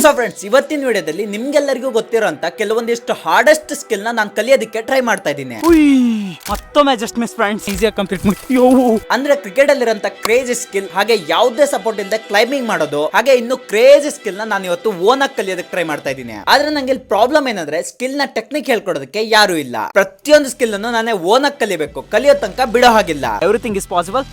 So friends, ಇವತ್ತಿನ ವಿಡಿಯೋದಲ್ಲಿ ನಿಮ್ಗೆಲ್ಲರಿಗೂ ಗೊತ್ತಿರೋಂತ ಕೆಲವೊಂದಿಷ್ಟು ಹಾರ್ಡೆಸ್ಟ್ ಸ್ಕಿಲ್ ನ ನಾನು ಕಲಿಯೋದಕ್ಕೆ ಟ್ರೈ ಮಾಡ್ತಾ ಇದ್ದೀನಿ. ಮತ್ತೊಮ್ಮೆ ಜಸ್ಟ್ ಮಿಸ್ ಫ್ರೆಂಡ್ಸ್, ಈಸಿಯಾಗಿ ಕಂಪ್ಲೀಟ್ ಮಾಡಿ. ಅಂದ್ರೆ ಕ್ರಿಕೆಟ್ ಅಲ್ಲಿರೋಂತ ಕ್ರೇಜಿ ಸ್ಕಿಲ್, ಹಾಗೆ ಯಾವುದೇ ಸಪೋರ್ಟ್ ಇಲ್ಲದೆ ಕ್ಲೈಂಬಿಂಗ್ ಮಾಡೋದು, ಹಾಗೆ ಇನ್ನು ಕ್ರೇಜಿ ಸ್ಕಿಲ್ ನ ನಾನು ಇವತ್ತು ಓನ್ ಆಗಿ ಕಲಿಯೋದಕ್ಕೆ ಟ್ರೈ ಮಾಡ್ತಾ ಇದ್ದೀನಿ. ಆದ್ರೆ ನಂಗೆ ಇಲ್ಲಿ ಪ್ರಾಬ್ಲಮ್ ಏನಂದ್ರೆ ಸ್ಕಿಲ್ ನ ಟೆಕ್ನಿಕ್ ಹೇಳ್ಕೊಡೋದಕ್ಕೆ ಯಾರು ಇಲ್ಲ. ಪ್ರತಿಯೊಂದು ಸ್ಕಿಲ್ ಅನ್ನು ನಾನೇ ಓನ್ ಆಗಿ ಕಲಿಬೇಕು, ಕಲಿಯೋ ತನಕ ಬಿಡೋ ಹಾಗಿಲ್ಲ. ಎವ್ರಿಥಿಂಗ್ ಇಸ್ ಪಾಸಿಬಲ್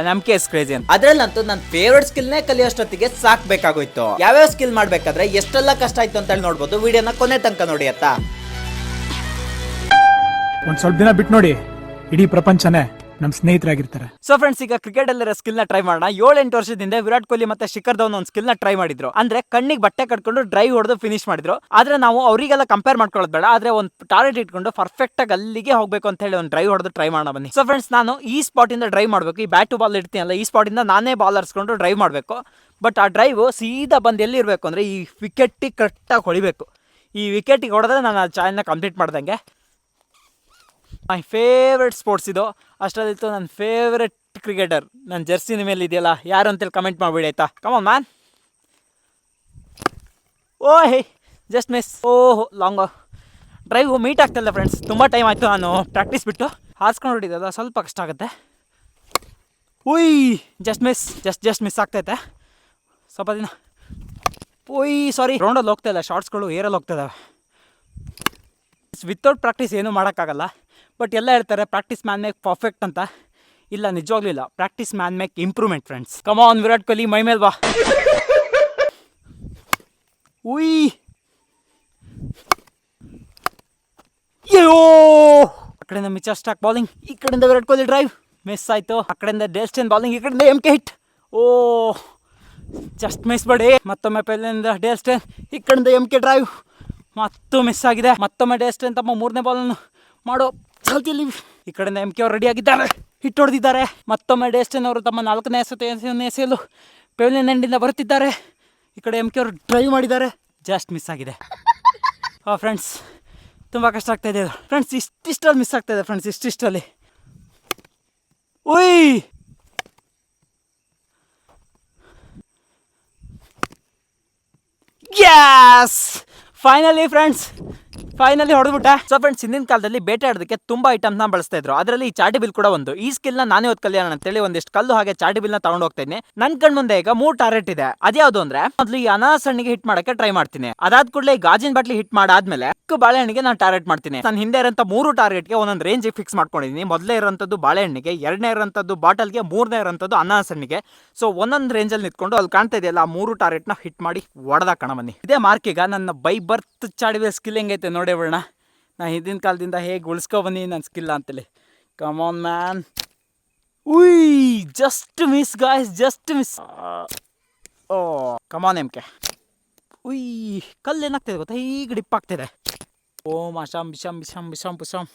ನಂಬಿಕೆ ಇಸ್ ಕ್ರೇಜಿ ಅಂತ. ಅದ್ರಲ್ಲಂತೂ ನನ್ನ ಫೇವರೇಟ್ ಸ್ಕಿಲ್ ನೇ ಕಲಿಯೋಷ್ಟೊತ್ತಿಗೆ ಸಾಕ್ಬೇಕಾಗೋಯ್ತು. ಯಾವ್ಯಾವ ಸ್ಕಿಲ್ ಮಾಡ್ಬೇಕಾದ್ರೆ ಎಷ್ಟೆಲ್ಲ ಕಷ್ಟ ಆಯ್ತು ಅಂತ ಹೇಳಿ ನೋಡ್ಬೋದು. ವಿಡಿಯೋನ ಕೊನೆ ತನಕ ನೋಡಿ ಆಯ್ತಾ. ಒಂದ್ ಸ್ವಲ್ಪ ದಿನ ಬಿಟ್ಟು ನೋಡಿ, ಇಡೀ ಪ್ರಪಂಚನೇ ನಮ್ ಸ್ನೇಹಿತರಾಗಿರ್ತಾರೆ. ಸೊ ಫ್ರೆಂಡ್ಸ್, ಈಗ ಕ್ರಿಕೆಟ್ ಅಲ್ಲಿರೋ ಸ್ಕಿಲ್ ನ ಟ್ರೈ ಮಾಡೋಣ. 7-8 ವರ್ಷದಿಂದ ವಿರಾಟ್ ಕೊಹ್ಲಿ ಮತ್ತೆ ಶಿಖರ್ ಧವನ್ ಒಂದು ಸ್ಕಿಲ್ ನ ಟ್ರೈ ಮಾಡಿದ್ರು. ಅಂದ್ರೆ ಕಣ್ಣಿಗೆ ಬಟ್ಟೆ ಕಟ್ಕೊಂಡು ಡ್ರೈವ್ ಹೊಡೆದು ಫಿನಿಶ್ ಮಾಡಿದ್ರು. ಆದ್ರೆ ನಾವು ಅವರಿಗೆಲ್ಲ ಕಂಪೇರ್ ಮಾಡ್ಕೊಳ್ಳೋದು ಬೇಡ. ಆದ್ರೆ ಒಂದು ಟಾರ್ಗೆಟ್ ಇಟ್ಕೊಂಡು ಪರ್ಫೆಕ್ಟ್ ಆಗಿ ಅಲ್ಲಿಗೆ ಹೋಗ್ಬೇಕು ಅಂತ ಹೇಳಿ ಒಂದು ಡ್ರೈವ್ ಹೊಡೆದು ಟ್ರೈ ಮಾಡೋಣ ಬನ್ನಿ. ಸೊ ಫ್ರೆಂಡ್ಸ್, ನಾನು ಈ ಸ್ಪಾಟ್ ಇಂದ ಡ್ರೈವ್ ಮಾಡಬೇಕು. ಈ ಬ್ಯಾಟ್ ಟು ಬಾಲ್ ಇಡ್ತೀನಲ್ಲ, ಈ ಸ್ಪಾಟ್ ಇಂದ ನಾನೇ ಬಾಲ್ ಹರಿಸ್ಕೊಂಡು ಡ್ರೈವ್ ಮಾಡಬೇಕು. ಬಟ್ ಆ ಡ್ರೈವ್ ಸೀದಾ ಬಂದು ಎಲ್ಲಿ ಇರಬೇಕು ಅಂದ್ರೆ ಈ ವಿಕೆಟಿಗೆ ಕರೆಕ್ಟಾಗಿ ಹೊಡಿಬೇಕು. ಈ ವಿಕೆಟಿಗೆ ಹೊಡೆದ್ರೆ ನಾನು ಆ ಚಾಲೆಂಜ್ನ ಕಂಪ್ಲೀಟ್ ಮಾಡ್ದಂಗೆ. ಮೈ ಫೇವ್ರೆಟ್ ಸ್ಪೋರ್ಟ್ಸ್ ಇದು. ಅಷ್ಟರಲ್ಲಿತ್ತು ನನ್ನ ಫೇವ್ರೆಟ್ ಕ್ರಿಕೆಟರ್. ನನ್ನ ಜರ್ಸಿನ ಮೇಲೆ ಇದೆಯಲ್ಲ, ಯಾರು ಅಂತೇಳಿ ಕಮೆಂಟ್ ಮಾಡಿಬಿಡಿ ಆಯ್ತಾ. Come on man. Hey just miss. Oh, long drive meet ಆಗ್ತಿಲ್ಲ ಫ್ರೆಂಡ್ಸ್. ತುಂಬ ಟೈಮ್ ಆಯಿತು ನಾನು ಪ್ರಾಕ್ಟೀಸ್ ಬಿಟ್ಟು. ಹಾರಿಸ್ಕೊಂಡು ಹೊಡಿದಲ್ಲ, ಸ್ವಲ್ಪ ಕಷ್ಟ ಆಗುತ್ತೆ. ಜಸ್ಟ್ ಮಿಸ್, ಜಸ್ಟ್ ಮಿಸ್ ಆಗ್ತೈತೆ ಸ್ವಲ್ಪ ದಿನ. ಸಾರಿ, ರೌಂಡಲ್ಲಿ ಹೋಗ್ತಾ ಇಲ್ಲ, ಶಾರ್ಟ್ಸ್ಗಳು ಏರಲ್ಲಿ ಹೋಗ್ತಾ ಇದ್ದಾವೆ. ವಿತೌಟ್ ಪ್ರಾಕ್ಟೀಸ್ ಏನೂ ಮಾಡೋಕ್ಕಾಗಲ್ಲ. ಬಟ್ ಎಲ್ಲ ಹೇಳ್ತಾರೆ ಪ್ರಾಕ್ಟೀಸ್ ಮ್ಯಾನ್ ಮೇಕ್ ಪರ್ಫೆಕ್ಟ್ ಅಂತ. ಇಲ್ಲ, ನಿಜವಾಗ್ಲೂ ಇಲ್ಲ. Practice man make improvement friends. Come on Virat Kohli, ಮೈ ಮೇಲೆ ಬಾ. ಆ ಕಡೆಯಿಂದ ಮಿಚರ್ ಸ್ಟಾಕ್ ಬಾಲಿಂಗ್, ಈ ಕಡೆಯಿಂದ ವಿರಾಟ್ ಕೊಹ್ಲಿ ಡ್ರೈವ್ ಮಿಸ್ ಆಯಿತು. ಆ ಕಡೆಯಿಂದ ಡೇಲ್ ಸ್ಟೇನ್ ಬಾಲಿಂಗ್, ಈ ಕಡೆಯಿಂದ MK ಹಿಟ್. ಜಸ್ಟ್ ಮಿಸ್ ಬಡಿ. ಮತ್ತೊಮ್ಮೆ ಪೆಲ್ಲಿಂದ ಡೇಲ್ ಸ್ಟೇನ್, ಈ ಕಡೆಯಿಂದ MK ಡ್ರೈವ್ ಮತ್ತು ಮಿಸ್ ಆಗಿದೆ. ಮತ್ತೊಮ್ಮೆ ಡೇಲ್ ಸ್ಟೇನ್ ತಮ್ಮ 3ನೇ ಬಾಲನ್ನು ಮಾಡೋ ಚಾಲ್ತಿಯಲ್ಲಿ ಈ ಕಡೆಯಿಂದ MK ಅವರು ರೆಡಿ ಆಗಿದ್ದಾರೆ, ಹಿಟ್ ಹೊಡೆದಿದ್ದಾರೆ. ಮತ್ತೊಮ್ಮೆ ಡೇಲ್ ಸ್ಟೇನ್ ಅವರು ತಮ್ಮ 4ನೇ ಎಸೆಯಲು ಪೆವಿಲಿಯನ್ ಎಂಡಿಂದ ಬರುತ್ತಿದ್ದಾರೆ. ಈ ಕಡೆ MK ಅವರು ಡ್ರೈವ್ ಮಾಡಿದ್ದಾರೆ, ಜಸ್ಟ್ ಮಿಸ್ ಆಗಿದೆ. ಫ್ರೆಂಡ್ಸ್, ತುಂಬ ಕಷ್ಟ ಆಗ್ತಾ ಇದೆ ಫ್ರೆಂಡ್ಸ್. ಇಷ್ಟಿಷ್ಟಲ್ಲಿ ಮಿಸ್ ಆಗ್ತಾ ಇದೆ ಫ್ರೆಂಡ್ಸ್, ಇಷ್ಟಿಷ್ಟಲ್ಲಿ. ಯಸ್, ಫೈನಲಿ ಫ್ರೆಂಡ್ಸ್, ಫೈನಲಿ ಹೊಡೆದ್ಬಿಟ್ಟೆ. ಸೊ ಫ್ರೆಂಡ್ಸ್, ಹಿಂದಿನ ಕಾಲದಲ್ಲಿ ಬೇಟೆ ಆಡೋದಕ್ಕೆ ತುಂಬಾ ಐಟಮ್ನ ಬಳಸ್ತಾ ಇದ್ರು. ಅದರಲ್ಲಿ ಈ ಚಾಟಿ ಬಿಲ್ ಕೂಡ ಒಂದು. ಈ ಸ್ಕಿಲ್ ನ ನಾನೇ ಓದ್ ಕಲಿಯೋಣ ಅಂತೇಳಿ ಒಂದಿಷ್ಟು ಕಲ್ಲು ಹಾಗೆ ಚಾಟಿ ಬಿಲ್ ನ ತಗೊಂಡು ಹೋಗ್ತಾ ಇದ್ದೀನಿ. ನನ್ ಕಣ್ ಮುಂದೆ ಈಗ 3 ಟಾರ್ಗೆಟ್ ಇದೆ. ಅದ್ಯಾವುದು ಅಂದ್ರೆ, ಮೊದಲು ಈ ಅನಾನಸ್ ಹಣ್ಣಿಗೆ ಹಿಟ್ ಮಾಡಕ್ಕೆ ಟ್ರೈ ಮಾಡ್ತೀನಿ. ಅದಾದ ಕೂಡಲೇ ಈ ಗಾಜಿನ ಬಾಟ್ಲಿ ಹಿಟ್ ಮಾಡಾದ್ಮೇಲೆ ಬಾಳೆಹಣ್ಣಿಗೆ ನಾನು ಟಾರ್ಗೆಟ್ ಮಾಡ್ತೀನಿ. ನಾನು ಹಿಂದೆ ಇರೋಂಥ 3 ಟಾರ್ಗೆಟ್ಗೆ ಒಂದೊಂದು ರೇಂಜ್ ಫಿಕ್ಸ್ ಮಾಡ್ಕೊಂಡಿದ್ದೀನಿ. ಮೊದಲೇ ಇರೋಂಥದ್ದು ಬಾಳೆಹಣ್ಣಿಗೆ, 2ನೇ ಇರೋಂಥದ್ದು ಬಾಟಲ್ಗೆ, 3ನೇ ಇರೋಂಥದ್ದು ಅನಾನಸ್ ಹಣ್ಣಿಗೆ. ಸೊ ಒಂದೊಂದು ರೇಂಜಲ್ಲಿ ನಿಂತ್ಕೊಂಡು ಅಲ್ಲಿ ಕಾಣ್ತಾ ಇದೆಯಲ್ಲ, ಆ 3 ಟಾರ್ಗೆಟ್ನ ಹಿಟ್ ಮಾಡಿ ಹೊಡೆದಾಕೋಣ ಬನ್ನಿ. ಇದೇ ಮಾರ್ಕ್ ಈಗ ನನ್ನ ಬೈ ಬರ್ತ್ ಚಾಡಿವೆ ಸ್ಕಿಲ್ ಹೆಂಗೈತೆ ನೋಡಿ ಬಿಡೋಣ. ನಾ ಹಿಂದಿನ ಕಾಲದಿಂದ ಹೇಗೆ ಉಳಿಸ್ಕೊಬನ್ನಿ ನನ್ನ ಸ್ಕಿಲ್ ಅಂತೇಳಿ. Come on man. Just miss guys, just miss. Come on MK. ಕಲ್ಲು ಏನಾಗ್ತಿದೆ ಗೊತ್ತಾ, ಈಗ ಡಿಪ್ ಆಗ್ತಿದೆ. ಓಂ ಅಶಾಂ ಬಿಶಾಂ ಬಿಶಾಂ ಬಿಶಾಂ ಪುಶಾಂ.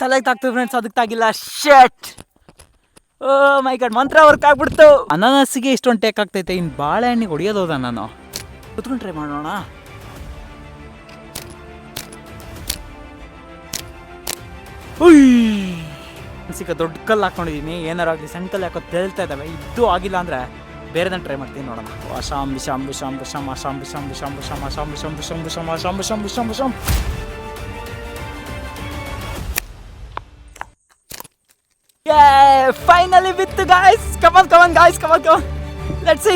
ತಲೆಗೆ ತಾಗ್ತದೆ ಫ್ರೆಂಡ್ಸ್, ಅದಕ್ಕೆ ತಾಗಿಲ್ಲ. ಶೆಟ್. ಮೈ ಗಾಡ್, ಮಂತ್ರ ವರ್ಕ್ ಆಗ್ಬಿಡ್ತು. ಅನಾನಸ್ಸಿಗೆ ಇಷ್ಟೊಂದು ಟೇಕ್ ಆಗ್ತೈತೆ, ಇನ್ನು ಬಾಳೆಹಣ್ಣಿಗೆ ಹೊಡಿಯೋದೋದ. ನಾನು ಕುತ್ಕೊಂಡು ಟ್ರೈ ಮಾಡೋಣ. ಈಗ ದೊಡ್ಡ ಕಲ್ಲು ಹಾಕೊಂಡಿದ್ದೀನಿ. ಏನಾರಾಗಲಿ ಸಣ್ಣ ಕಲ್ಲು ಯಾಕೋ ತೇಳ್ತಾ ಇದ್ದಾವೆ. ಇದು ಆಗಿಲ್ಲ ಅಂದರೆ ಬೇರೆದನ್ನ ಟ್ರೈ ಮಾಡ್ತೀನಿ, ನೋಡೋಣ. ಅಶಾಂ ಬಿಶಾಂ ಬಿಶಾಂ ಬಿಶಾಂ ಅಶಾಂ ಬಿಶಾಂ ಬಿಶಾಂ ಬಿಶಾಂ ಅಶಾಂ ಬಿಶಾಂ ಬಿಶಾಂ ಬಿಶಾಂ ಅಶಾಂ ಬಿಶಾಂ ಬಿಶಾಂ ಬಿಶಾಂ. Finally with the guys. Come on guys, come on. Let's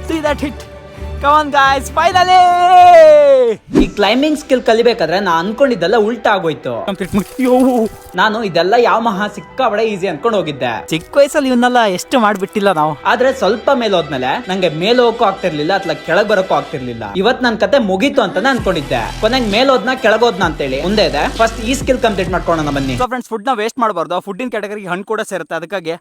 see that hit. Come on guys, finally. ಈ ಕ್ಲೈಂಬಿಂಗ್ ಸ್ಕಿಲ್ ಕಲಿಬೇಕಾದ್ರೆ ನಾ ಅನ್ಕೊಂಡಿದ್ದೆಲ್ಲ ಉಲ್ಟಾ ಆಗೋಯ್ತು. ನಾನು ಇದೆಲ್ಲ ಯಾವ ಮಹಾ ಸಿಕ್ಕಾಬಡೆ ಈಸಿ ಅನ್ಕೊಂಡು ಹೋಗಿದ್ದೆ. ಚಿಕ್ಕ ವಯಸ್ಸಲ್ಲಿ ಇವನ್ನೆಲ್ಲ ಎಷ್ಟು ಮಾಡ್ಬಿಟ್ಟಿಲ್ಲ ನಾವು. ಆದ್ರೆ ಸ್ವಲ್ಪ ಮೇಲೆ ಹೋದ್ಮೇಲೆ ನಂಗೆ ಮೇಲೆ ಹೋಗಕ್ಕೂ ಆಗ್ತಿರ್ಲಿಲ್ಲ, ಅಥವಾ ಕೆಳಗ್ ಬರೋಕ್ಕೂ ಆಗ್ತಿರ್ಲಿಲ್ಲ. ಇವತ್ ನನ್ ಕತೆ ಮುಗೀತು ಅಂತಾನೆ ಅನ್ಕೊಂಡಿದ್ದೆ. ಕೊನೆಗೆ ಮೇಲೋದ್ನ ಕೆಳಗೋದ್ನ ಅಂತೇಳಿ ಮುಂದೆ ಇದೆ. ಫಸ್ಟ್ ಈ ಸ್ಕಿಲ್ ಕಂಪ್ಲೀಟ್ ಮಾಡ್ಕೊಳ್ಳೋಣ ಬನ್ನಿ. ಸೊ ಫ್ರೆಂಡ್ಸ್, ಫುಡ್ ನ ವೇಸ್ಟ್ ಮಾಡಬಾರ್ದು. ಫುಡ್ಡಿನ ಕ್ಯಾಟಗರಿಗೆ ಹಣ್ಣು ಕೂಡ ಸೇರುತ್ತೆ. ಅದಕ್ಕಾಗಿ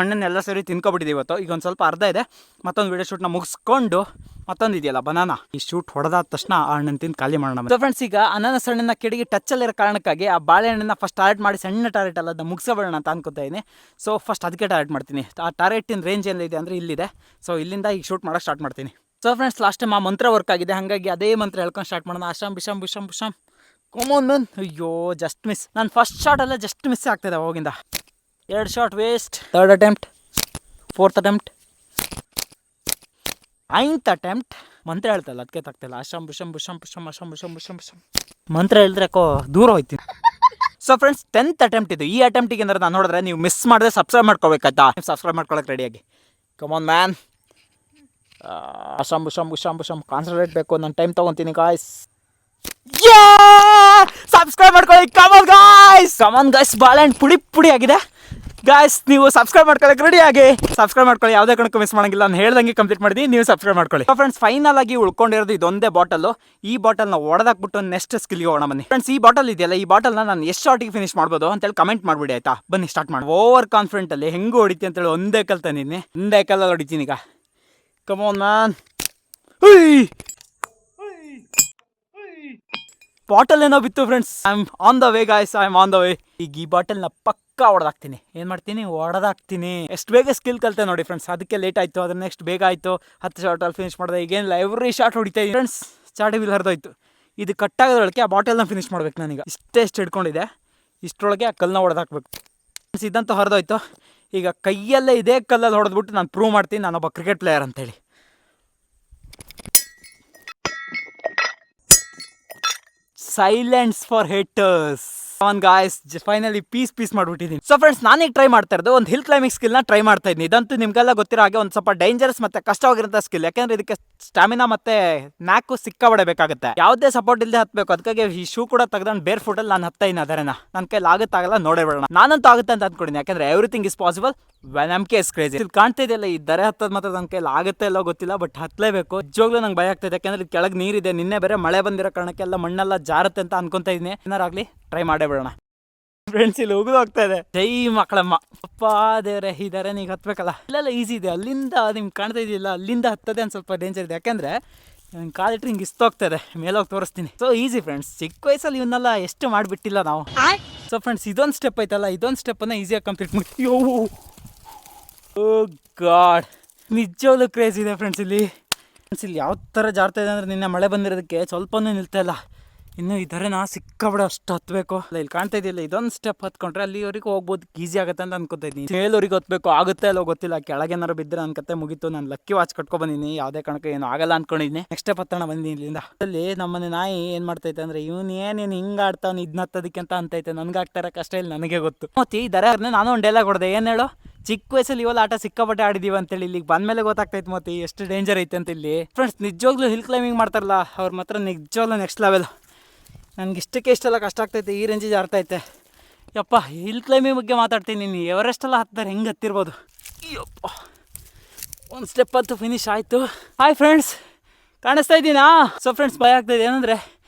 ಹಣ್ಣನ್ನೆಲ್ಲ ಸೇರಿ ತಿನ್ಕೊಬಿಟ್ಟಿದ್ದೀವಿ ಇವತ್ತು. ಈಗ ಒಂದು ಸ್ವಲ್ಪ ಅರ್ಧ ಇದೆ. ಮತ್ತೊಂದು ವಿಡಿಯೋ ಶೂಟ್ನ ಮುಗಿಸ್ಕೊಂಡು ಮತ್ತೊಂದು ಇದೆಯಲ್ಲ ಬನಾನಾ, ಈ ಶೂಟ್ ಹೊಡೆದಾದ ತಕ್ಷಣ ಆ ಹಣ್ಣನ್ನು ತಿಂದು ಖಾಲಿ ಮಾಡೋಣ. ಸೊ ಫ್ರೆಂಡ್ಸ್, ಈಗ ಅನಾನಸ್ ಹಣ್ಣಿನ ಕೆಳಗೆ ಟಚ್ ಅಲ್ಲಿರೋ ಕಾರಣಕ್ಕಾಗಿ ಆ ಬಾಳೆಹಣ್ಣನ್ನ ಫಸ್ಟ್ ಟಾರ್ಗೆಟ್ ಮಾಡಿ ಸಣ್ಣ ಟಾರ್ಗೆಟ್ ಅಲ್ಲ ಅದನ್ನ ಮುಗಿಸಬೇಡ ಅಂತ ಅನ್ಕೋತಾ ಇದ್ದೀನಿ. ಸೊ ಫಸ್ಟ್ ಅದಕ್ಕೆ ಟಾರ್ಗೆಟ್ ಮಾಡ್ತೀನಿ. ಆ ಟಾರ್ಗೆಟಿನ ರೇಂಜ್ ಏನಿದೆ ಅಂದರೆ ಇಲ್ಲಿದೆ. ಸೊ ಇಲ್ಲಿಂದ ಈಗ ಶೂಟ್ ಮಾಡೋಕೆ ಸ್ಟಾರ್ಟ್ ಮಾಡ್ತೀನಿ. ಸೊ ಫ್ರೆಂಡ್ಸ್, ಲಾಸ್ಟ್ ಟೈಮ್ ಆ ಮಂತ್ರ ವರ್ಕ್ ಆಗಿದೆ, ಹಾಗಾಗಿ ಅದೇ ಮಂತ್ರ ಹೇಳ್ಕೊಂಡು ಸ್ಟಾರ್ಟ್ ಮಾಡೋಣ. ಅಶಾಂ ಬಿಶಾಂ ಬಿಶಾಂ ಬಿಶಾಂ. Come on man. ಅಯ್ಯೋ, ಜಸ್ಟ್ ಮಿಸ್. ನಾನು ಫಸ್ಟ್ ಶಾಟ್ ಅಲ್ಲ ಜಸ್ಟ್ ಮಿಸ್ ಆಗ್ತಿದೆ ಹೋಗಿಂದ. 2 shot waste. 3rd attempt, 4th attempt, 9th attempt. ಮಂತ್ರ ಹೇಳ್ತಲ್ಲ ಅದಕ್ಕೆ ತಾಗ್ತಿಲ್ಲ. ಅಶಂ ಭುಷಂ ಭುಷಂ ಭುಷಂ ಅಶಂ ಭುಷಂ ಭುಷಂ ಭುಷಂ ಮಂತ್ರ ಹೇಳಿದ್ರೆ ಯಾಕೋ ದೂರ ಹೋಯ್ತೀನಿ. ಸೊ ಫ್ರೆಂಡ್ಸ್ 10th ಅಟೆಂಪ್ಟ್ ಇದು. ಈ ಅಟೆಂಪ್ಟಿಗೆ ಏನಾದ್ರು ನಾನು ನೋಡಿದ್ರೆ ನೀವು ಮಿಸ್ ಮಾಡಿದ್ರೆ ಸಬ್ಸ್ಕ್ರೈಬ್ ಮಾಡ್ಕೋಬೇಕಾಯ್ತಾ. ನೀವು ಸಬ್ಸ್ಕ್ರೈಬ್ ಮಾಡ್ಕೊಳಕ್ಕೆ ರೆಡಿಯಾಗಿ. Come on man. ಅಶಂ ಭುಷಂ ಭುಷಂ ಭುಷಂ ಕಾನ್ಸಂಟ್ರೇಟ್ ಬೇಕು. ನಾನು ಟೈಮ್ ತೊಗೊತೀನಿ ಗಾಯ್ಸ್. ಸಬ್ಸ್ಕ್ರೈಬ್ ಮಾಡ್ಕೊಳ್ಳಿ. ಕಮಾನ್ ಗಾಯ್ಸ್ ಬಾಳೆಹಣ್ಣು ಪುಡಿ ಪುಡಿ ಆಗಿದೆ ಗಾಯ್ಸ್. ನೀವು ಸಬ್ಸ್ಕ್ರೈಬ್ ಮಾಡ್ಕೊಳ್ಳೋಕೆ ರೆಡಿ ಆಗಿ. ಸಬ್ಸ್ಕ್ರೈಬ್ ಮಾಡ್ಕೊಳ್ಳಿ, ಯಾವುದೇ ಕಣಕ್ಕೂ ಮಿಸ್ ಮಾಡಂಗಿಲ್ಲ. ನಾನು ಹೇಳ್ದಂಗೆ ಕಂಪ್ಲೀಟ್ ಮಾಡಿದ್ದೀನಿ, ನೀವು ಸಬ್ಸ್ಕ್ರೈಬ್ ಮಾಡ್ಕೊಳ್ಳಿ. ಫ್ರೆಂಡ್ಸ್ ಫೈನಲ್ ಆಗಿ ಉಳ್ಕೊಂಡಿರೋದು ಇದೊಂದೇ ಬಾಟಲ್. ಈ ಬಾಟಲ್ನ ಹೊಡೆದಾಕ್ಬಿಟ್ಟು ನೆಕ್ಸ್ಟ್ ಸ್ಕಿಲ್ಗೆ ಹೋಗೋಣ ಬನ್ನಿ. ಫ್ರೆಂಡ್ಸ್ ಈ ಬಾಟಲ್ ಇದೆಯಲ್ಲ, ಈ ಬಾಟಲ್ನ ನಾನು ಎಷ್ಟು ಶಾರ್ಟಿಗೆ ಫಿನಿಶ್ ಮಾಡ್ಬೋದು ಅಂತೇಳಿ ಕಮೆಂಟ್ ಮಾಡ್ಬಿಡಿ ಆಯ್ತಾ. ಬನ್ನಿ ಸ್ಟಾರ್ಟ್ ಮಾಡಿ. ಓವರ್ ಕಾನ್ಫಿಡೆಂಟ್ ಅಲ್ಲಿ ಹೆಂಗೂ ಹೊಡಿತಿ ಅಂತೇಳಿ ಒಂದೇ ಕಲ್ತಾನಿದ್ದೀನಿ. ಒಂದೇ ಕಲ್ಲಲ್ಲಿ ಹೊಡಿತೀನಿ ಈಗ. Come on man. ಬಾಟಲ್ ಏನೋ ಬಿತ್ತು friends. I am on the way guys, I am on the way. ಈಗ ಈ ಬಾಟಲ್ನ ಪಕ್ಕ ಹೊಡೆದಾಕ್ತೀನಿ. ಏನು ಮಾಡ್ತೀನಿ, ಹೊಡೆದಾಕ್ತೀನಿ. ಎಷ್ಟು ಬೇಗ ಸ್ಕಿಲ್ ಕಲಿತೆ ನೋಡಿ ಫ್ರೆಂಡ್ಸ್. ಅದಕ್ಕೆ ಲೇಟ್ ಆಯಿತು, ಅದ್ರ ನೆಕ್ಸ್ಟ್ ಬೇಗ ಆಯಿತು. 10 ಶಾರ್ಟಲ್ಲಿ ಫಿನಿಶ್ ಮಾಡಿದೆ. ಈಗೇನಿಲ್ಲ, ಎವ್ರಿ ಶಾರ್ಟ್ ಹೊಡಿತಾ ಇದ್ದೀನಿ ಫ್ರೆಂಡ್ಸ್. ಚಾಟಿ ಬಿಲ್ ಹರಿದೋಯ್ತು. ಇದು ಕಟ್ಟಾಗೋದ್ರೊಳಗೆ ಆ ಬಾಟಲ್ನ ಫಿನಿಶ್ ಮಾಡ್ಬೇಕು ನಾನೀಗ. ಇಷ್ಟು ಹಿಡ್ಕೊಂಡಿದೆ, ಇಷ್ಟರೊಳಗೆ ಆ ಕಲ್ಲನ್ನ ಹೊಡೆದಾಕ್ಬೇಕು ಫ್ರೆಂಡ್ಸ್. ಇದಂತೂ ಹರಿದೋಯ್ತು. ಈಗ ಕೈಯಲ್ಲೇ ಇದೇ ಕಲ್ಲಲ್ಲಿ ಹೊಡೆದ್ಬಿಟ್ಟು ನಾನು ಪ್ರೂವ್ ಮಾಡ್ತೀನಿ ನಾನೊಬ್ಬ ಕ್ರಿಕೆಟ್ ಪ್ಲೇಯರ್ ಅಂತೇಳಿ. Silence for haters. Guys finally peace ಮಾಡ್ಬಿಟ್ಟಿದ್ದೀನಿ. ಸೊ ಫ್ರೆಂಡ್ಸ್ ನಾನೀಗ ಟ್ರೈ ಮಾಡ್ತಾ ಇರೋದು ಒಂದು ಹಿಲ್ ಕ್ಲೈಂಬಿಂಗ್ ಸ್ಕಿಲ್ನ ಟ್ರೈ ಮಾಡ್ತಾ ಇದ್ದೀನಿ. ಇದಂತೂ ನಿಮ್ಗೆಲ್ಲ ಗೊತ್ತಿರೋ ಹಾಗೆ ಒಂದು ಸ್ವಲ್ಪ ಡೇಂಜರಸ್ ಮತ್ತೆ ಕಷ್ಟವಾಗಿರೋಂಥ ಸ್ಕಿಲ್. ಯಾಕಂದ್ರೆ ಇದಕ್ಕೆ ಸ್ಟಾಮಿನಾ ಮತ್ತೆ ನ್ಯಾಕು ಸಿಕ್ಕಾಬಡಬೇಕಾಗುತ್ತೆ. ಯಾವುದೇ ಸಪೋರ್ಟ್ ಇಲ್ಲದೆ ಹತ್ತಬೇಕು. ಅದಕ್ಕಾಗಿ ಈ ಶೂ ಕೂಡ ತೆಗೆದು ಬೇರ್ ಫುಟಲ್ಲಿ ನಾನು ಹತ್ತಾ ಇದ್ದೀನಿ. ಅದರೇನ ನನ್ನ ಕೈಲಿ ಆಗುತ್ತಾಗಲ್ಲ, ನೋಡೇ ಬೇಡ. ನಾನಂತೂ ಆಗುತ್ತೆ ಅಂತ ಅಂದ್ಕೊಂಡಿದ್ದೀನಿ. ಯಾಕಂದ್ರೆ ಎವ್ರಿಥಿಂಗ್ ಇಸ್ ಪಾಸಿಬಲ್ ನಂಬಿಕೆ ಇಸ್ ಕ್ರೇಜಿ. ಇಲ್ಲಿ ಕಾಣ್ತಾ ಇದೆಯಲ್ಲ, ಈ ದರೆ ಹತ್ತದ ಮಾತ್ರ ನನ್ನ ಕೈಲಿ ಆಗುತ್ತೆ ಎಲ್ಲೋ ಗೊತ್ತಿಲ್ಲ, ಬಟ್ ಹತ್ತಲೇಬೇಕು. ನಿಜವಾಗ್ಲೂ ನಂಗೆ ಭಯ ಆಗ್ತದೆ. ಯಾಕಂದ್ರೆ ಇದು ಕೆಳಗೆ ನೀರಿದೆ. ನಿನ್ನೆ ಬೇರೆ ಮಳೆ ಬಂದಿರೋ ಕಾರಣಕ್ಕೆ ಎಲ್ಲ ಮಣ್ಣೆಲ್ಲ ಜಾರುತ್ತೆ ಅಂತ ಅನ್ಕೊಂತಾ ಇದ್ದೀನಿ. ಏನಾರಾಗ್ಲಿ ಟ್ರೈ ಮಾಡೇ ಬಿಡೋಣ ಫ್ರೆಂಡ್ಸ್. ಇಲ್ಲಿ ಉಗಿದು ಹೋಗ್ತಾ ಇದೆ. ಜೈ ಮಕ್ಕಳಮ್ಮ. ಅಪ್ಪ ದೇವ್ರೆ, ಈ ದರೆ ಈಗ ಹತ್ಬೇಕಲ್ಲ. ಇಲ್ಲೆಲ್ಲ ಈಸಿ ಇದೆ. ಅಲ್ಲಿಂದ ನಿಮ್ಗೆ ಕಾಣ್ತಾ ಇದೆಯಲ್ಲ, ಅಲ್ಲಿಂದ ಹತ್ತದೇ ಒಂದು ಸ್ವಲ್ಪ ಡೇಂಜರ್ ಇದೆ. ಯಾಕಂದ್ರೆ ನಂಗೆ ಕಾಲಿಟ್ರೆ ಹಿಂಗೆ ಇಷ್ಟೋಗ್ತದೆ. ಮೇಲೋಗಿ ತೋರಿಸ್ತೀನಿ. So easy friends. ಚಿಕ್ಕ ವಯಸ್ಸಲ್ಲಿ ಇವನ್ನೆಲ್ಲ ಎಷ್ಟು ಮಾಡಿಬಿಟ್ಟಿಲ್ಲ ನಾವು. ಸೊ ಫ್ರೆಂಡ್ಸ್ ಇದೊಂದು ಸ್ಟೆಪ್ ಐತಲ್ಲ, ಇದೊಂದು ಸ್ಟೆಪ್ಪನ್ನು ಈಸಿಯಾಗಿ ಕಂಪ್ಲೀಟ್ ಮಾಡಿ. ಓ ಗಾಡ್, ನಿಜವಾಗ್ಲೂ ಕ್ರೇಜ್ ಇದೆ ಫ್ರೆಂಡ್ಸ್. ಇಲ್ಲಿ ಯಾವ ಥರ ಜಾರ್ತಾ ಇದೆ ಅಂದರೆ, ನಿನ್ನೆ ಮಳೆ ಬಂದಿರೋದಕ್ಕೆ ಸ್ವಲ್ಪನೂ ನಿಲ್ತಾ ಇಲ್ಲ. ಇನ್ನು ಈ ಥರ ಸಿಕ್ಕಾಬಿಡ ಅಷ್ಟು ಹತ್ತಬೇಕು. ಇಲ್ಲಿ ಕಾಣ್ತಾ ಇದೆಯಲ್ಲ, ಇದೊಂದು ಸ್ಟೆಪ್ ಹತ್ಕೊಂಡ್ರೆ ಅಲ್ಲಿವರೆಗೂ ಹೋಗ್ಬೋದು, ಈಸಿ ಆಗುತ್ತೆ ಅಂತ ಅನ್ಕೋತಾ ಇದ್ದೀನಿ. ಮೇಲವರೆಗೆ ಹತ್ಬೇಕು, ಆಗುತ್ತೆ ಅಲ್ಲೋ ಗೊತ್ತಿಲ್ಲ. ಕೆಳಗೇನಾರು ಬಿದ್ದರೆ ನನ್ನ ಕತೆ ಮುಗೀತು. ನಾನು ಲಕ್ಕಿ ವಾಚ್ ಕಟ್ಕೊಬಂದಿನಿ. ಯಾವುದೇ ಕಾರಣಕ್ಕೆ ಏನು ಆಗಲ್ಲ ಅನ್ಕೊಂಡಿದ್ದೀನಿ. ನೆಕ್ಸ್ಟ್ ಸ್ಟೆಪ್ ಹತ್ತೋಣ ಬಂದಿದ್ದೀನಿ ಇಲ್ಲಿಂದ. ಅಲ್ಲಿ ನಮ್ಮನೆ ನಾಯಿ ಏನು ಮಾಡ್ತೈತೆ ಅಂದರೆ, ಇವನು ಏನೇನು ಹಿಂಗೆ ಆಡ್ತಾವ್ನು ಇದನ್ನ ಹತ್ತೋದಕ್ಕೆ ಅಂತ ಅಂತೈತೆ. ನನಗೆ ಆಗ್ತಾರ ಕಷ್ಟ ಇಲ್ಲ, ನನಗೆ ಗೊತ್ತು. ಮತ್ತೆ ಈ ದರ ನಾನು ಒಂದು ಡೈಲಾಗ್ ಹೊಡೆದೆ. ಏನು ಹೇಳೋ, ಚಿಕ್ಕ ವಯಸ್ಸಲ್ಲಿ ಇವೆಲ್ಲ ಆಟ ಸಿಕ್ಕಾಪಟ್ಟೆ ಆಡಿದೀವಿ ಅಂತೇಳಿ. ಇಲ್ಲಿಗೆ ಬಂದಮೇಲೆ ಗೊತ್ತಾಗ್ತೈತೆ ಮತ್ತೆ ಎಷ್ಟು ಡೇಂಜರ್ ಐತೆ ಅಂತ. ಇಲ್ಲಿ ಫ್ರೆಂಡ್ಸ್ ನಿಜವಾಗ್ಲೂ ಹಿಲ್ ಕ್ಲೈಂಬಿಂಗ್ ಮಾಡ್ತಾರಲ್ಲ, ಅವ್ರ ಮಾತ್ರ ನಿಜವಾಗ್ಲೂ ನೆಕ್ಸ್ಟ್ ಲೆವೆಲ್. ನನಗೆ ಇಷ್ಟೆಲ್ಲ ಕಷ್ಟ ಆಗ್ತೈತೆ, ಈ ರೇಂಜಿಗೆ ಜಾರ್ತೈತೆ. ಯಪ್ಪ, ಹಿಲ್ ಕ್ಲೈಂಬಿಂಗ್ ಬಗ್ಗೆ ಮಾತಾಡ್ತೀನಿ. ನೀನು ಎವರೆಸ್ಟೆಲ್ಲ ಹತ್ತಾರೆ ಹೆಂಗೆ ಹತ್ತಿರ್ಬೋದು. ಯಪ್ಪ, ಒಂದು ಸ್ಟೆಪ್ ಅಂತೂ ಫಿನಿಶ್ ಆಯಿತು. ಹಾಯ್ ಫ್ರೆಂಡ್ಸ್, ಕಾಣಿಸ್ತಾ ಇದ್ದೀನಾ? ಸೊ ಫ್ರೆಂಡ್ಸ್ ಭಯ ಆಗ್ತಾಯಿದೆ. ಏನಂದರೆ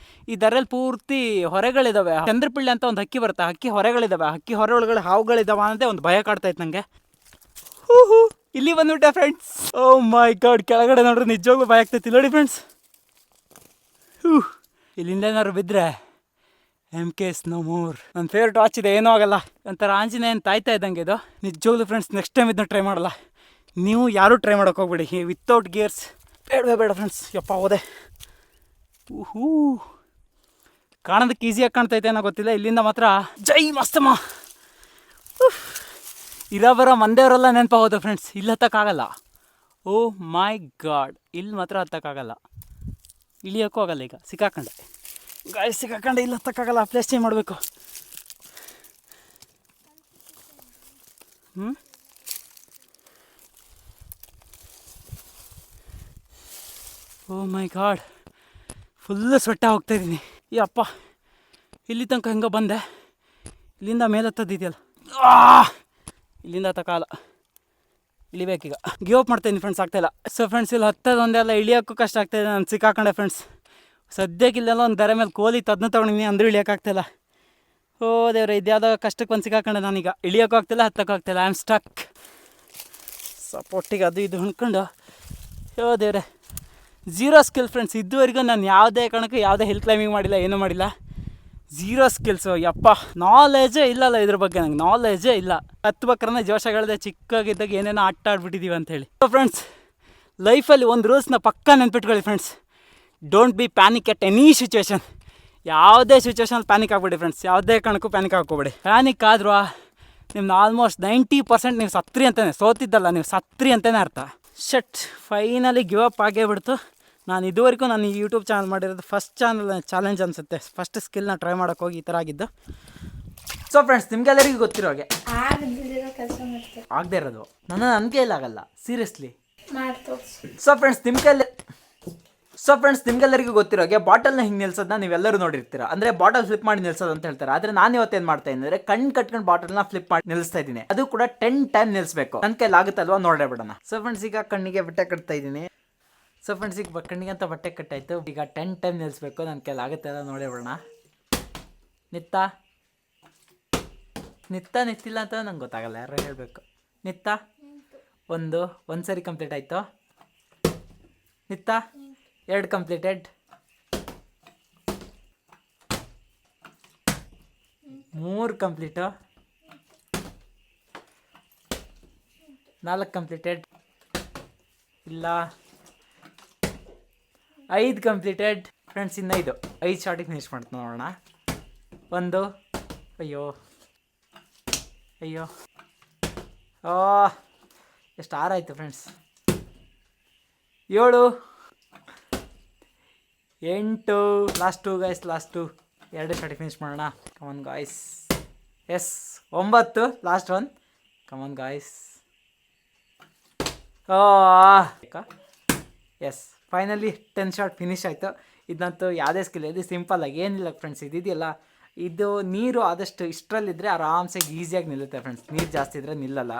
ಈ ದರಲ್ಲಿ ಪೂರ್ತಿ ಹೊರೆಗಳಿದ್ದಾವೆ. ಚಂದ್ರಪಿಳ್ಳೆ ಅಂತ ಒಂದು ಹಕ್ಕಿ ಬರುತ್ತೆ, ಹಕ್ಕಿ ಹೊರೆಗಳಿದ್ದಾವೆ. ಹಕ್ಕಿ ಹೊರೆ ಒಳಗಡೆ ಹಾವುಗಳಿದ್ದಾವೆ ಅನ್ನೋದೇ ಒಂದು ಭಯ ಕಾಡ್ತೈತೆ ನನಗೆ. ಇಲ್ಲಿ ಬಂದ್ಬಿಟ್ಟೆ ಫ್ರೆಂಡ್ಸ್. ಓ ಮೈ ಗಾಡ್, ಕೆಳಗಡೆ ನೋಡ್ರಿ ನಿಜವಾಗ್ಲೂ ಭಯ ಆಗ್ತೈತಿ. ನೋಡಿ ಫ್ರೆಂಡ್ಸ್, ಇಲ್ಲಿಂದ ಏನಾದ್ರು ಬಿದ್ದರೆ MKS ನೋ ಮೋರ್. ನನ್ನ ಫೇವ್ರೆಟ್ ವಾಚ್ ಇದೆ, ಏನೂ ಆಗಲ್ಲ. ಒಂಥರ ಆಂಜನೇಯನ್ ತಾಯ್ತಾ ಇದ್ದಂಗೆ ಇದು. ನಿಜವಾಗ್ಲೂ ಫ್ರೆಂಡ್ಸ್ ನೆಕ್ಸ್ಟ್ ಟೈಮ್ ಇದನ್ನ ಟ್ರೈ ಮಾಡಲ್ಲ. ನೀವು ಯಾರೂ ಟ್ರೈ ಮಾಡೋಕೆ ಹೋಗ್ಬೇಡಿ ವಿತೌಟ್ ಗೇರ್ಸ್. ಬೇಡ ಫ್ರೆಂಡ್ಸ್. ಯಪ್ಪ ಹೋದೆ. ಕಾಣೋದಕ್ಕೆ ಈಸಿಯಾಗಿ ಕಾಣ್ತೈತೆ ಏನೋ ಗೊತ್ತಿಲ್ಲ. ಇಲ್ಲಿಂದ ಮಾತ್ರ ಜೈ ಮಸ್ತಮ್ಮ. ಬರೋ ಮಂದೇವರೆಲ್ಲ ನೆನಪ ಹೋದ ಫ್ರೆಂಡ್ಸ್. ಇಲ್ಲಿ ಹತ್ತಕ್ಕಾಗಲ್ಲ. ಓ ಮೈ ಗಾಡ್, ಇಲ್ಲಿ ಮಾತ್ರ ಹತ್ತಕ್ಕಾಗಲ್ಲ. ಇಳಿಯೋಕ್ಕೂ ಆಗಲ್ಲ. ಈಗ ಸಿಕ್ಕಾಕೊಂಡೆ ಗಾಯ್ಸ್, ಸಿಕ್ಕಾಕೊಂಡೆ. ಇಲ್ಲಿ ಹತ್ತಕ್ಕಾಗಲ್ಲ. ಪ್ಲೇಸ್ ಚೇಂಜ್ ಮಾಡಬೇಕು. ಓ ಮೈ ಗಾಡ್, ಫುಲ್ಲು ಸ್ವೆಟ್ಟ ಹೋಗ್ತಾಯಿದ್ದೀನಿ. ಈ ಅಪ್ಪ, ಇಲ್ಲಿ ತನಕ ಹೆಂಗೋ ಬಂದೆ. ಇಲ್ಲಿಂದ ಮೇಲೆ ಹತ್ತದಿದೆಯಲ್ಲ, ಇಲ್ಲಿಂದ ಹತ್ತಕ್ಕಾಗಲ್ಲ. ಇಳಿಬೇಕೀಗ. ಗಿವ್ ಅಪ್ ಮಾಡ್ತಾಯಿದ್ದೀನಿ ಫ್ರೆಂಡ್ಸ್, ಆಗ್ತಾಯಿಲ್ಲ. ಸೊ ಫ್ರೆಂಡ್ಸ್ ಇಲ್ಲಿ ಹತ್ತದ ಒಂದೆಲ್ಲ ಇಳಿಯೋಕ್ಕೂ ಕಷ್ಟ ಆಗ್ತಾಯಿದೆ. ನಾನು ಸಿಕ್ಕಾಕೊಂಡೆ ಫ್ರೆಂಡ್ಸ್. ಸದ್ಯಕ್ಕೆ ಇಲ್ಲೆಲ್ಲ ಒಂದು ದರೆ ಮೇಲೆ ಕೋಲಿತ್ತು, ಅದನ್ನ ತೊಗೊಂಡಿನಿ. ಅಂದರೂ ಇಳಿಯೋಕ್ಕಾಗ್ತಾಯಿಲ್ಲ. ಓ ದೇವ್ರೆ, ಇದ್ಯಾವುದೋ ಕಷ್ಟಕ್ಕೆ ಬಂದು ಸಿಕ್ಕಾಕೊಂಡೆ ನಾನೀಗ. ಇಳಿಯೋಕ್ಕೂ ಆಗ್ತಿಲ್ಲ, ಹತ್ತಕ್ಕೂ ಆಗ್ತಾಯಿಲ್ಲ. I am stuck. ಸಪೋರ್ಟಿಗೆ ಅದು ಇದು ಅಂದ್ಕೊಂಡು, ಓ ದೇವ್ರೆ, 0 ಸ್ಕಿಲ್ ಫ್ರೆಂಡ್ಸ್. ಇದುವರೆಗೂ ನಾನು ಯಾವುದೇ ಕಾರಣಕ್ಕೂ ಯಾವುದೇ ಹಿಲ್ ಕ್ಲೈಂಬಿಂಗ್ ಮಾಡಿಲ್ಲ, ಏನೂ ಮಾಡಿಲ್ಲ. 0 ಸ್ಕಿಲ್ಸು. ಯಪ್ಪ, ನಾಲೆಜೇ ಇಲ್ಲಲ್ಲ ಇದ್ರ ಬಗ್ಗೆ. ನಂಗೆ ನಾಲೆಜೇ ಇಲ್ಲ. ಹತ್ಬೇಕ್ರನ್ನ ಜೋಶಗಳಿದೆ, ಚಿಕ್ಕಾಗಿದ್ದಾಗ ಏನೇನೋ ಆಟ ಆಡ್ಬಿಟ್ಟಿದ್ದೀವಿ ಅಂತೇಳಿ. ಸೊ ಫ್ರೆಂಡ್ಸ್, ಲೈಫಲ್ಲಿ ಒಂದು ರೂಲ್ಸ್ನ ಪಕ್ಕ ನೆನ್ಪಿಟ್ಕೊಳ್ಳಿ friends. Don't be panic at any situation. ಯಾವುದೇ ಸಿಚುವೇಶನಲ್ಲಿ ಪ್ಯಾನಿಕ್ ಆಗ್ಬೇಡಿ ಫ್ರೆಂಡ್ಸ್. ಯಾವುದೇ ಕಾರಣಕ್ಕೂ ಪ್ಯಾನಿಕ್ ಹಾಕ್ಕೋಬೇಡಿ. ಪ್ಯಾನಿಕ್ ಆದ್ರೂ ನಿಮ್ದು ಆಲ್ಮೋಸ್ಟ್ 90% ನೀವು ಸತ್ರಿ ಅಂತಲೇ, ಸೋತಿದ್ದಲ್ಲ ನೀವು ಸತ್ರಿ ಅಂತಲೇ ಅರ್ಥ. ಶಟ್ ಫೈನಲಿ ಗಿವ್ ಅಪ್ ಆಗೇ ಬಿಡ್ತು. ನಾನು ಇದುವರೆಗೂ ನಾನು ಈ ಯೂಟ್ಯೂಬ್ ಚಾನಲ್ ಮಾಡಿರೋದು ಫಸ್ಟ್ ಚಾಲೆಂಜ್ ಅನಿಸುತ್ತೆ. ಫಸ್ಟ್ ಸ್ಕಿಲ್ನ ಟ್ರೈ ಮಾಡೋಕ್ಕೆ ಹೋಗಿ ಈ ಥರ ಆಗಿದ್ದು. ಸೊ ಫ್ರೆಂಡ್ಸ್, ನಿಮ್ಗೆಲ್ಲರಿಗೂ ಗೊತ್ತಿರೋ ಹಾಗೆ ಕೆಲಸ ಮಾಡ್ತಾರೆ ಆಗದೆ ಇರೋದು ನನ್ನ ಕೈಲಾಗಲ್ಲ, ಸೀರಿಯಸ್ಲಿ. ಮಾಡ್ತೋರ್ಸು. ಸೊ ಫ್ರೆಂಡ್ಸ್, ನಿಮ್ಗೆಲ್ಲರಿಗೂ ಗೊತ್ತಿರೋ ಹಾಗೆ ಬಾಟಲ್ನ ಹಿಂಗೆ ನಿಲ್ಸೋದನ್ನ ನೀವೆಲ್ಲರೂ ನೋಡಿರ್ತೀರ. ಅಂದರೆ ಬಾಟಲ್ ಫ್ಲಿಪ್ ಮಾಡಿ ನಿಲ್ಸೋದು ಅಂತ ಹೇಳ್ತಾರೆ. ಆದರೆ ನಾನು ಇವತ್ತೇನು ಮಾಡ್ತಾ ಇದ್ದೀನಿ ಅಂದರೆ ಕಣ್ಣು ಕಟ್ಕೊಂಡು ಬಾಟಲ್ನ ಫ್ಲಿಪ್ ಮಾಡಿ ನಿಲ್ಲಿಸ್ತಾ ಇದ್ದೀನಿ. ಅದು ಕೂಡ 10 ಟೈಮ್ ನಿಲ್ಲಿಸಬೇಕು. ನನ್ನ ಕೈಲಾಗುತ್ತಲ್ವಾ ನೋಡೇ ಬಿಡೋಣ. ಸೊ ಫ್ರೆಂಡ್ಸ್, ಈಗ ಕಣ್ಣಿಗೆ ಬಟ್ಟೆ ಕಟ್ತಾ ಇದ್ದೀನಿ. ಸೊ ಫ್ರೆಂಡ್ಸ್, ಈಗ ಕಣ್ಣಿಗೆ ಅಂತ ಬಟ್ಟೆ ಕಟ್ಟಾಯಿತು. ಈಗ 10 ಟೈಮ್ ನಿಲ್ಲಿಸ್ಬೇಕು. ನನ್ನ ಕೈಲಾಗುತ್ತೆ ಅಲ್ಲ ನೋಡೇ ಬಿಡೋಣ. ನಿತ್ತಿಲ್ಲ ಅಂತ ನಂಗೆ ಗೊತ್ತಾಗಲ್ಲ, ಯಾರು ಹೇಳಬೇಕು. ಒಂದು ಸರಿ ಕಂಪ್ಲೀಟ್ ಆಯಿತು. 2 ಕಂಪ್ಲೀಟೆಡ್. 3 ಕಂಪ್ಲೀಟು. 4 ಕಂಪ್ಲೀಟೆಡ್. ಇಲ್ಲ 5 ಕಂಪ್ಲೀಟೆಡ್. ಫ್ರೆಂಡ್ಸ್, ಇನ್ನು 5 ಶಾರ್ಟಿಗೆ ಫಿನಿಶ್ ಮಾಡ್ತೀನಿ ನೋಡೋಣ. 1 ಅಯ್ಯೋ ಎಷ್ಟು ಆರಾಯಿತು ಫ್ರೆಂಡ್ಸ್. 7 8 ಲಾಸ್ಟ್ 2 ಗೈಸ್, ಲಾಸ್ಟ್ 2 2 ಶಾರ್ಟಿಗೆ ಫಿನಿಶ್ ಮಾಡೋಣ. Come on guys. Yes 9 last 1. Come on guys. Yes finally 10 shot finish ಆಯಿತು. ಇದಂತೂ ಯಾವುದೇ ಸ್ಕಿಲ್, ಇದು ಸಿಂಪಲ್ಲಾಗಿ ಏನಿಲ್ಲ ಫ್ರೆಂಡ್ಸ್. ಇದೆಯಲ್ಲ, ಇದು ನೀರು ಆದಷ್ಟು ಇಷ್ಟರಲ್ಲಿದ್ದರೆ ಆರಾಮ್ಸೆ ಈಸಿಯಾಗಿ ನಿಲ್ಲುತ್ತೆ ಫ್ರೆಂಡ್ಸ್. ನೀರು ಜಾಸ್ತಿ ಇದ್ದರೆ ನಿಲ್ಲಲ್ಲ.